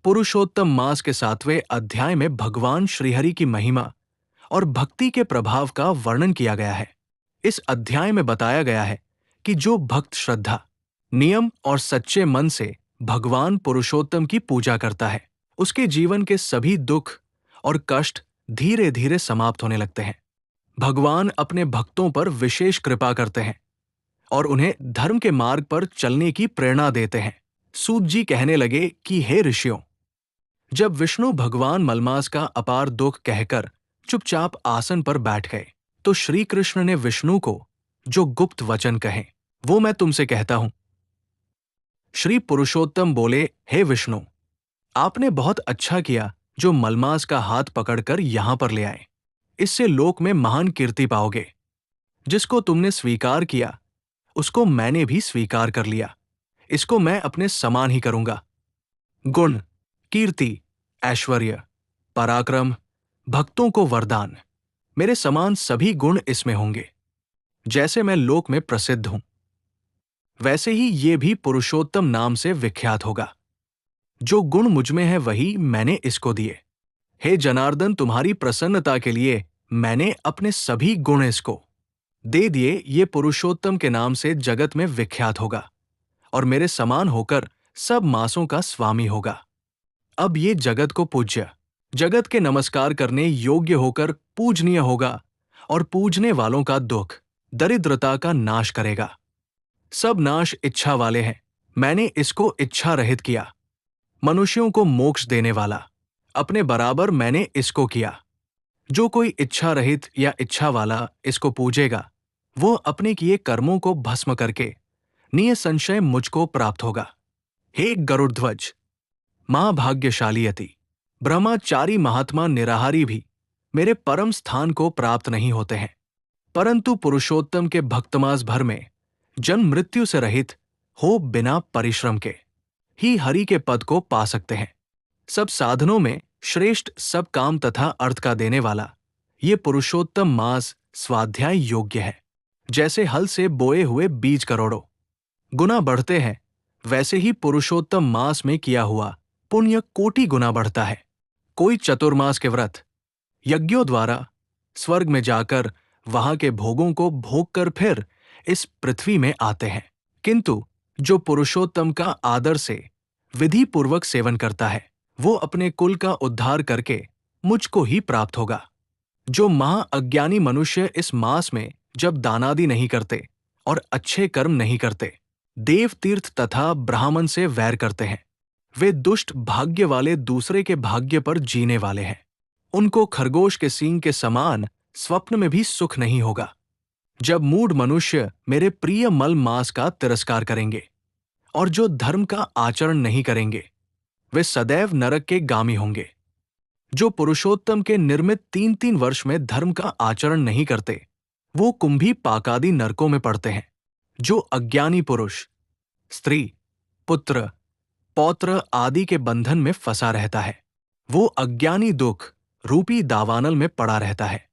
पुरुषोत्तम मास के 7वें अध्याय में भगवान श्रीहरि की महिमा और भक्ति के प्रभाव का वर्णन किया गया है। इस अध्याय में बताया गया है कि जो भक्त श्रद्धा, नियम और सच्चे मन से भगवान पुरुषोत्तम की पूजा करता है, उसके जीवन के सभी दुख और कष्ट धीरे धीरे समाप्त होने लगते हैं। भगवान अपने भक्तों पर विशेष कृपा करते हैं और उन्हें धर्म के मार्ग पर चलने की प्रेरणा देते हैं। सूत जी कहने लगे कि हे ऋषियों, जब विष्णु भगवान मलमास का अपार दुख कहकर चुपचाप आसन पर बैठ गए, तो श्री कृष्ण ने विष्णु को जो गुप्त वचन कहे वो मैं तुमसे कहता हूं। श्री पुरुषोत्तम बोले, हे विष्णु, आपने बहुत अच्छा किया जो मलमास का हाथ पकड़कर यहां पर ले आए। इससे लोक में महान कीर्ति पाओगे। जिसको तुमने स्वीकार किया उसको मैंने भी स्वीकार कर लिया। इसको मैं अपने समान ही करूंगा। गुण, कीर्ति, ऐश्वर्य, पराक्रम, भक्तों को वरदान, मेरे समान सभी गुण इसमें होंगे। जैसे मैं लोक में प्रसिद्ध हूं, वैसे ही ये भी पुरुषोत्तम नाम से विख्यात होगा। जो गुण मुझमें है वही मैंने इसको दिए। हे जनार्दन, तुम्हारी प्रसन्नता के लिए मैंने अपने सभी गुण इसको दे दिए। ये पुरुषोत्तम के नाम से जगत में विख्यात होगा और मेरे समान होकर सब मासों का स्वामी होगा। अब ये जगत को पूज्य, जगत के नमस्कार करने योग्य होकर पूजनीय होगा और पूजने वालों का दुख, दरिद्रता का नाश करेगा। सब नाश इच्छा वाले हैं, मैंने इसको इच्छा रहित किया। मनुष्यों को मोक्ष देने वाला, अपने बराबर मैंने इसको किया। जो कोई इच्छा रहित या इच्छा वाला इसको पूजेगा, वो अपने किए कर्मों को भस्म करके निसंशय मुझको प्राप्त होगा। हे गरुड़ध्वज, महाभाग्यशाली अति ब्रह्मचारी महात्मा निराहारी भी मेरे परम स्थान को प्राप्त नहीं होते हैं, परंतु पुरुषोत्तम के भक्तमास भर में जन्म मृत्यु से रहित हो बिना परिश्रम के ही हरि के पद को पा सकते हैं। सब साधनों में श्रेष्ठ, सब काम तथा अर्थ का देने वाला ये पुरुषोत्तम मास स्वाध्याय योग्य है। जैसे हल से बोए हुए बीज करोड़ों गुना बढ़ते हैं, वैसे ही पुरुषोत्तम मास में किया हुआ पुण्य कोटि गुना बढ़ता है। कोई चतुर्मास के व्रत यज्ञों द्वारा स्वर्ग में जाकर वहां के भोगों को भोग कर फिर इस पृथ्वी में आते हैं, किंतु जो पुरुषोत्तम का आदर से विधि पूर्वक सेवन करता है, वो अपने कुल का उद्धार करके मुझको ही प्राप्त होगा। जो महाअज्ञानी मनुष्य इस मास में जब दानादि नहीं करते और अच्छे कर्म नहीं करते, देव तीर्थ तथा ब्राह्मण से वैर करते हैं, वे दुष्ट भाग्य वाले दूसरे के भाग्य पर जीने वाले हैं। उनको खरगोश के सींग के समान स्वप्न में भी सुख नहीं होगा। जब मूढ़ मनुष्य मेरे प्रिय मल मास का तिरस्कार करेंगे और जो धर्म का आचरण नहीं करेंगे, वे सदैव नरक के गामी होंगे। जो पुरुषोत्तम के निर्मित 3-3 वर्ष में धर्म का आचरण नहीं करते, वो कुंभी पाकादि नरकों में पड़ते हैं। जो अज्ञानी पुरुष स्त्री, पुत्र, पौत्र आदि के बंधन में फंसा रहता है, वो अज्ञानी दुख रूपी दावानल में पड़ा रहता है।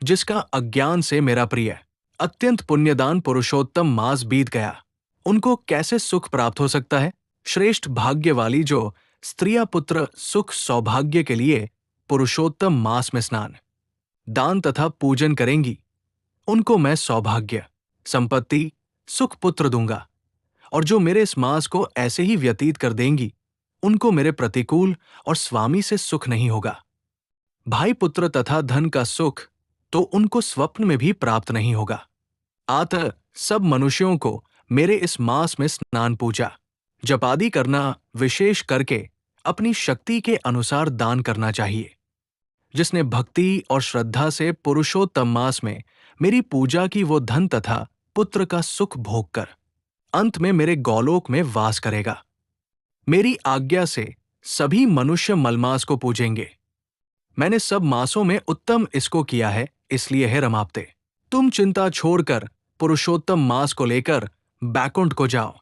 जिसका अज्ञान से मेरा प्रिय अत्यंत पुण्यदान पुरुषोत्तम मास बीत गया, उनको कैसे सुख प्राप्त हो सकता है? श्रेष्ठ भाग्य वाली जो स्त्रियां पुत्र सुख सौभाग्य के लिए पुरुषोत्तम मास में स्नान, दान तथा पूजन करेंगी, उनको मैं सौभाग्य, संपत्ति, सुख पुत्र दूंगा। और जो मेरे इस मास को ऐसे ही व्यतीत कर देंगी, उनको मेरे प्रतिकूल और स्वामी से सुख नहीं होगा। भाई पुत्र तथा धन का सुख तो उनको स्वप्न में भी प्राप्त नहीं होगा। अतः सब मनुष्यों को मेरे इस मास में स्नान, पूजा, जपादि करना, विशेष करके अपनी शक्ति के अनुसार दान करना चाहिए। जिसने भक्ति और श्रद्धा से पुरुषोत्तम मास में मेरी पूजा की, वो धन तथा पुत्र का सुख भोग कर अंत में मेरे गौलोक में वास करेगा। मेरी आज्ञा से सभी मनुष्य मलमास को पूजेंगे। मैंने सब मासों में उत्तम इसको किया है, इसलिए है रमाप्ते, तुम चिंता छोड़कर पुरुषोत्तम मास को लेकर बैकुंठ को जाओ।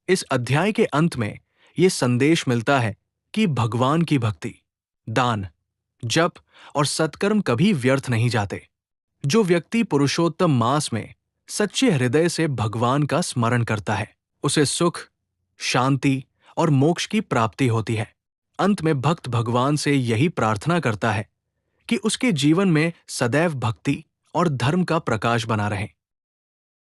इस अध्याय के अंत में ये संदेश मिलता है कि भगवान की भक्ति, दान, जप और सत्कर्म कभी व्यर्थ नहीं जाते। जो व्यक्ति पुरुषोत्तम मास में सच्चे हृदय से भगवान का स्मरण करता है, उसे सुख, शांति और मोक्ष की प्राप्ति होती है। अंत में भक्त भगवान से यही प्रार्थना करता है कि उसके जीवन में सदैव भक्ति और धर्म का प्रकाश बना रहे।